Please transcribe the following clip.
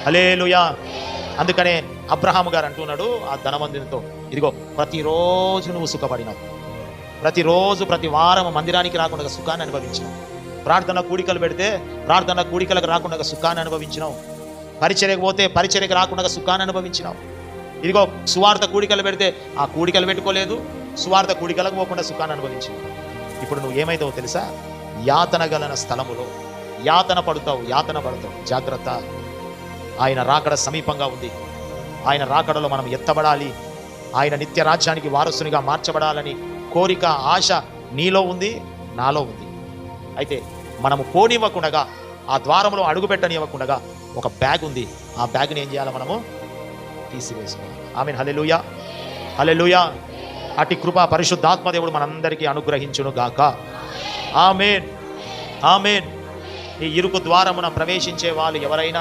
హల్లెలూయా. అందుకనే అబ్రహాము గారు అంటున్నాడు ఆ ధనవంతునితో, ఇదిగో ప్రతిరోజు నువ్వు సుఖపడినావు, ప్రతిరోజు ప్రతి వారం మందిరానికి రాకుండా సుఖాన్ని అనుభవించినావు, ప్రార్థన కూడికలు పెడితే ప్రార్థన కూడికలకు రాకుండా సుఖాన్ని అనుభవించినావు, పరిచర్యకు పోతే పరిచర్యకు రాకుండా సుఖాన్ని అనుభవించినావు, ఇదిగో సువార్త కూడికలు పెడితే ఆ కూడికలు పెట్టుకోలేదు, సువార్త కూడికలకు పోకుండా సుఖాన్ని అనుభవించినావు. ఇప్పుడు నువ్వు ఏమైతావు తెలుసా? యాతన గలన స్థలములో యాతన పడతావు. జాగ్రత్త. ఆయన రాకడ సమీపంగా ఉంది. ఆయన రాకడలో మనం ఎత్తబడాలి. ఆయన నిత్య రాజ్యానికి వారసునిగా మార్చబడాలని కోరిక, ఆశ నీలో ఉంది, నాలో ఉంది. అయితే మనము పోనివ్వకుండా, ఆ ద్వారంలో అడుగుపెట్టనివ్వకుండా ఒక బ్యాగ్ ఉంది. ఆ బ్యాగ్ని ఏం చేయాలి? మనము తీసివేసుకోవాలి. ఆమేన్. హల్లెలూయా, హల్లెలూయా. అటి కృప పరిశుద్ధాత్మ దేవుడు మనందరికీ అనుగ్రహించును గాక. ఆమేన్, ఆమేన్. ఈ ఇరుకు ద్వారమున ప్రవేశించే వాళ్ళు ఎవరైనా